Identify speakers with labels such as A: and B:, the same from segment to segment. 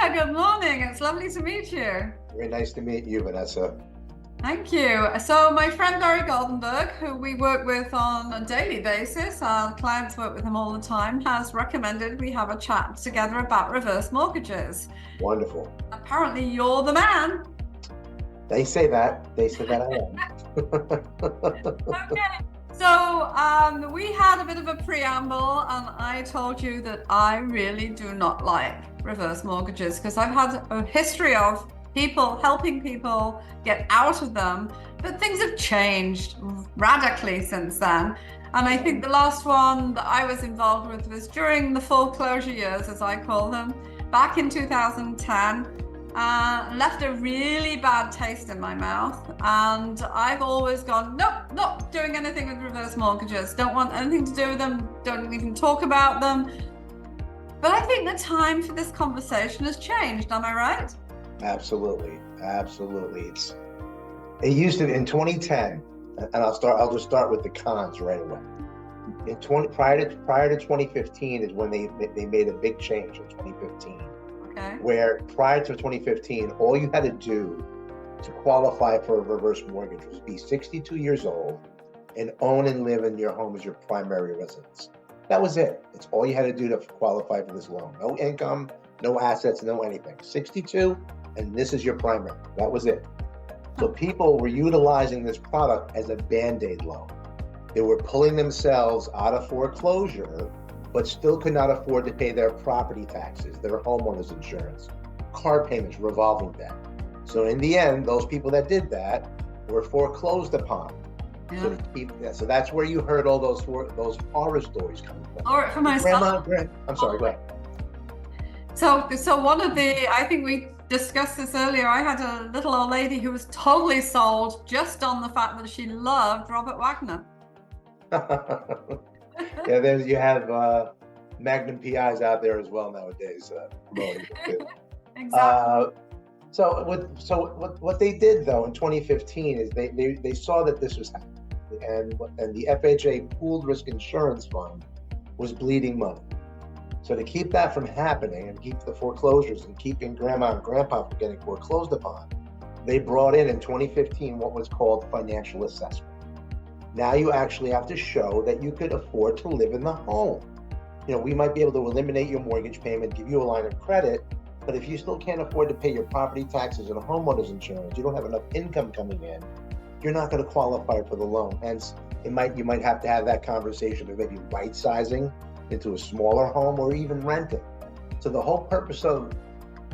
A: good morning. It's lovely to meet you.
B: Very nice to meet you, Vanessa.
A: Thank you. So my friend Barry Goldenberg, who we work with on a daily basis, our clients work with him all the time, has recommended we have a chat together about reverse mortgages.
B: Wonderful.
A: Apparently you're the man.
B: They say that. They say that I am.
A: Okay. We had a bit of a preamble, and I told you that I really do not like reverse mortgages because I've had a history of helping people get out of them, but things have changed radically since then. And I think the last one that I was involved with was during the foreclosure years, as I call them, back in 2010. Left a really bad taste in my mouth, and I've always gone, nope, not doing anything with reverse mortgages, don't want anything to do with them, don't even talk about them. But I think the time for this conversation has changed, am I right?
B: Absolutely. It used to in 2010, and I'll just start with the cons right away. Prior to 2015 is when they made a big change in 2015.
A: Okay.
B: Where prior to 2015, all you had to do to qualify for a reverse mortgage was be 62 years old and own and live in your home as your primary residence. That was it. It's all you had to do to qualify for this loan. No income, no assets, no anything. 62, and this is your primary. That was it. So people were utilizing this product as a Band-Aid loan. They were pulling themselves out of foreclosure, but still could not afford to pay their property taxes, their homeowners insurance, car payments, revolving debt. So in the end, those people that did that were foreclosed upon.
A: Yeah.
B: So that's where you heard all those horror stories coming from.
A: Or for myself.
B: I'm sorry, go ahead.
A: So one of I think we discussed this earlier, I had a little old lady who was totally sold just on the fact that she loved Robert Wagner.
B: Yeah, you have Magnum PIs out there as well nowadays.
A: Exactly.
B: So what they did though in 2015 is they saw that this was happening, and the FHA Pooled Risk Insurance Fund was bleeding money. So to keep that from happening and keep the foreclosures and keeping grandma and grandpa from getting foreclosed upon, they brought in 2015 what was called financial assessment. Now you actually have to show that you could afford to live in the home. We might be able to eliminate your mortgage payment, give you a line of credit, but if you still can't afford to pay your property taxes and homeowners insurance, you don't have enough income coming in, you're not going to qualify for the loan. Hence, you might have to have that conversation of maybe right sizing into a smaller home or even renting. So the whole purpose of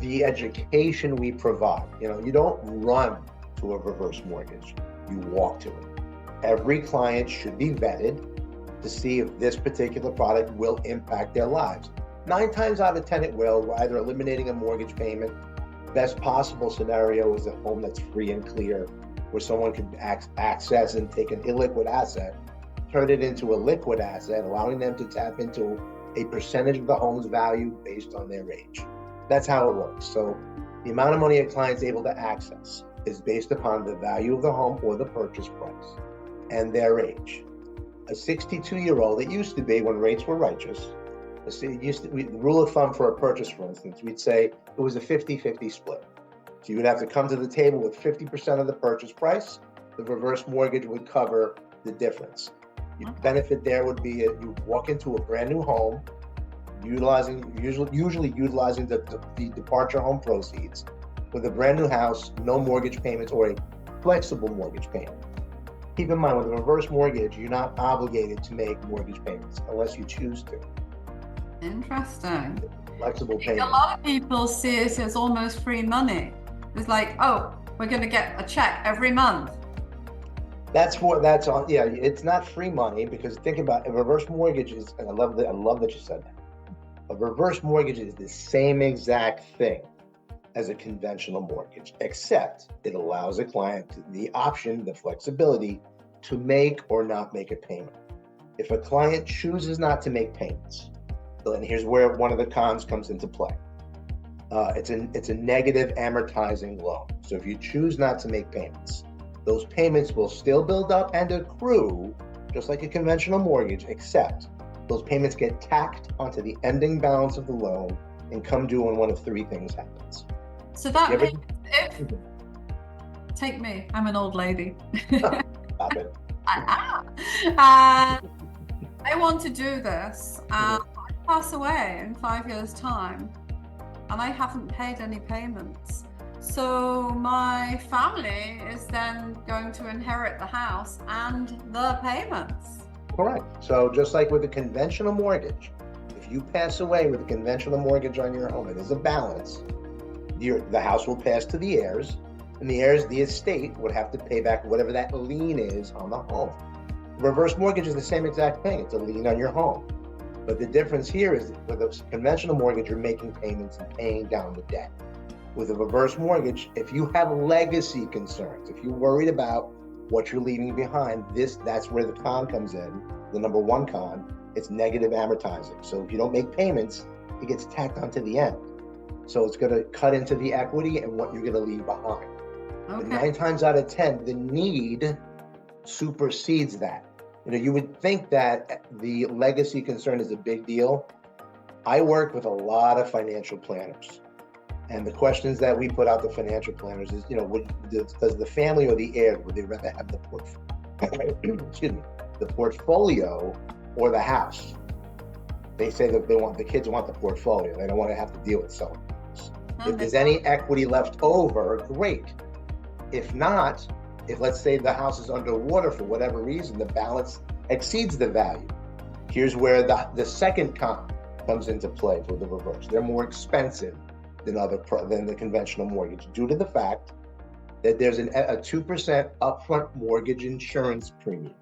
B: the education we provide, you don't run to a reverse mortgage, you walk to it. Every client should be vetted to see if this particular product will impact their lives. 9 times out of 10 it will. We're either eliminating a mortgage payment. Best possible scenario is a home that's free and clear, where someone can access and take an illiquid asset, turn it into a liquid asset, allowing them to tap into a percentage of the home's value based on their age. That's how it works. So the amount of money a client's able to access is based upon the value of the home or the purchase price and their age. A 62-year-old, it used to be when rates were righteous, the rule of thumb for a purchase, for instance, we'd say it was a 50-50 split. So you would have to come to the table with 50% of the purchase price. The reverse mortgage would cover the difference. The benefit there would be you walk into a brand new home, usually utilizing the departure home proceeds with a brand new house, no mortgage payments or a flexible mortgage payment. Keep in mind, with a reverse mortgage, you're not obligated to make mortgage payments unless you choose to.
A: Interesting.
B: Flexible payment.
A: A lot of people see it as almost free money. It's like, oh, we're going to get a check every month.
B: It's not free money, because think about it, a reverse mortgage is, and I love that you said that. A reverse mortgage is the same exact thing as a conventional mortgage, except it allows a client the option, the flexibility to make or not make a payment. If a client chooses not to make payments, and here's where one of the cons comes into play. It's a negative amortizing loan. So if you choose not to make payments, those payments will still build up and accrue just like a conventional mortgage, except those payments get tacked onto the ending balance of the loan and come due when one of three things happens.
A: So that
B: You ever-
A: means if, take me, I'm an old lady.
B: Stop it.
A: I want to do this, and I pass away in 5 years' time, and I haven't paid any payments. So my family is then going to inherit the house and the payments.
B: Correct. So just like with a conventional mortgage, if you pass away with a conventional mortgage on your home and there's a balance, the house will pass to the heirs, and the heirs, the estate, would have to pay back whatever that lien is on the home. Reverse mortgage is the same exact thing. It's a lien on your home. But the difference here is with a conventional mortgage, you're making payments and paying down the debt. With a reverse mortgage, if you have legacy concerns, if you're worried about what you're leaving behind, that's where the con comes in. The number one con, it's negative amortizing. So if you don't make payments, it gets tacked onto the end. So it's going to cut into the equity and what you're going to leave behind.
A: Okay.
B: But 9 times out of 10, the need supersedes that. You would think that the legacy concern is a big deal. I work with a lot of financial planners. And the questions that we put out to financial planners is, does the family or the heirs, would they rather have the portfolio or the house? They say that the kids want the portfolio. They don't want to have to deal with selling. If there's any equity left over, great. If not, if let's say the house is underwater for whatever reason, the balance exceeds the value. Here's where the second con comes into play for the reverse. They're more expensive than the conventional mortgage due to the fact that there's a 2% upfront mortgage insurance premium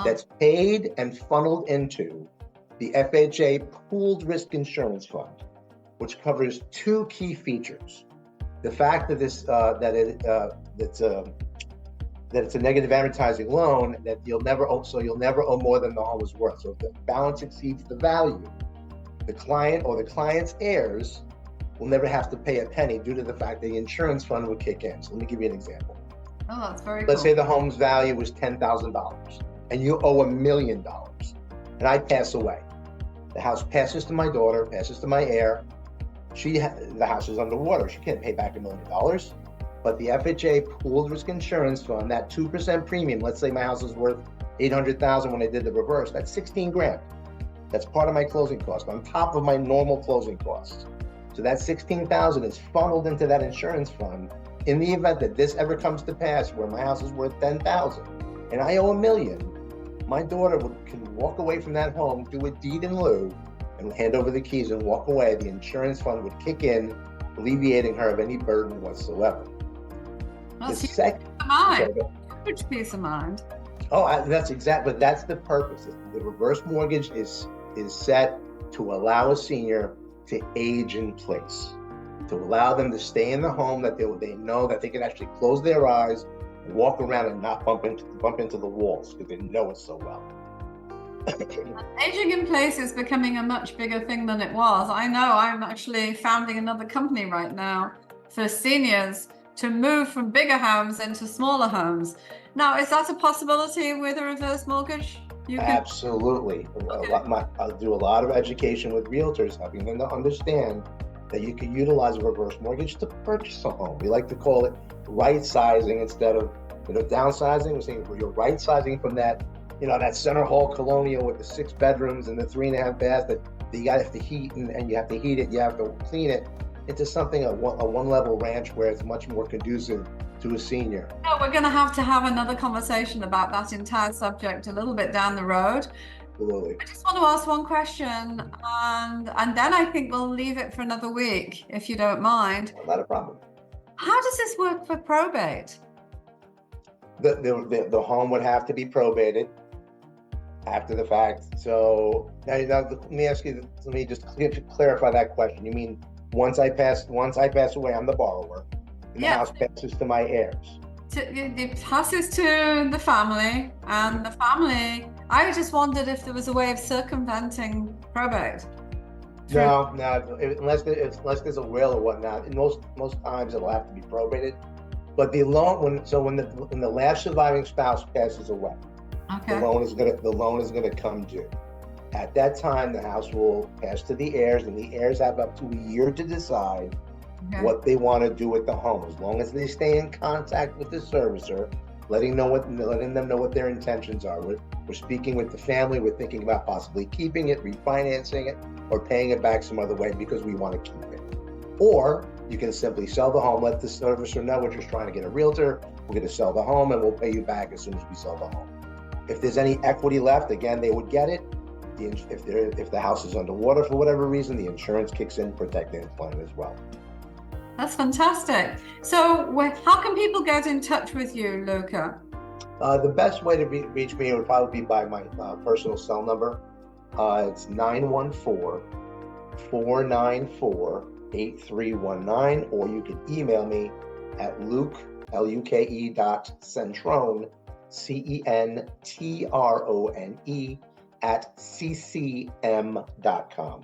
B: that's paid and funneled into the FHA Pooled Risk Insurance Fund, which covers 2 key features: the fact that it's a negative amortizing loan, that you'll never owe more than the home is worth. So if the balance exceeds the value, the client or the client's heirs will never have to pay a penny due to the fact that the insurance fund would kick in. So let me give you an example.
A: Oh, that's very cool.
B: Let's say the home's value was $10,000 and you owe $1 million, and I pass away. The house passes to my daughter, passes to my heir. The house is underwater. She can't pay back $1 million. But the FHA Pooled Risk Insurance Fund, that 2% premium, let's say my house is worth $800,000 when I did the reverse, that's 16 grand. That's part of my closing cost on top of my normal closing costs. So that 16,000 is funneled into that insurance fund in the event that this ever comes to pass where my house is worth 10,000 and I owe $1 million. My daughter can walk away from that home, do a deed in lieu, and hand over the keys and walk away. The insurance fund would kick in, alleviating her of any burden whatsoever.
A: That's huge peace of mind. Huge peace of mind.
B: That's the purpose. The reverse mortgage is set to allow a senior to age in place, to allow them to stay in the home that they know that they can actually close their eyes and walk around and not bump into the walls because they know it so well.
A: Aging in place is becoming a much bigger thing than it was. I know I'm actually founding another company right now for seniors to move from bigger homes into smaller homes. Now, is that a possibility with a reverse mortgage?
B: Absolutely. I do a lot of education with realtors, helping them to understand that you can utilize a reverse mortgage to purchase a home. We like to call it right sizing instead of downsizing. We're saying you're right sizing from that center hall colonial with the 6 bedrooms and the 3.5 baths that you have to heat and you have to heat it, you have to clean it, into something, a one-level ranch where it's much more conducive to a senior.
A: No, we're going to have another conversation about that entire subject a little bit down the road.
B: Absolutely.
A: I just want to ask one question, and then I think we'll leave it for another week, if you don't mind.
B: Not a problem.
A: How does this work for probate?
B: The home would have to be probated after the fact. So now let me ask you. Let me just clarify that question. You mean once I pass away, I'm the borrower, and the house passes to my heirs?
A: It passes to the family, and the family. I just wondered if there was a way of circumventing probate.
B: No, unless there's a will or whatnot. And most times it'll have to be probated. But the loan, when the last surviving spouse passes away, the loan is gonna come due. At that time, the house will pass to the heirs, and the heirs have up to a year to decide
A: Okay.
B: what they want to do with the home. As long as they stay in contact with the servicer, letting them know what their intentions are. We're speaking with the family. We're thinking about possibly keeping it, refinancing it, or paying it back some other way because we want to keep it. Or you can simply sell the home, let the servicer know we're just trying to get a realtor. We're going to sell the home, and we'll pay you back as soon as we sell the home. If there's any equity left, again, they would get it. If the house is underwater for whatever reason, the insurance kicks in to protect the employment as well.
A: That's fantastic. So how can people get in touch with you, Luca?
B: The best way to reach me would probably be by my personal cell number. It's 914-494-8319, or you can email me at Luke.Centrone, CENTRONE @ccm.com.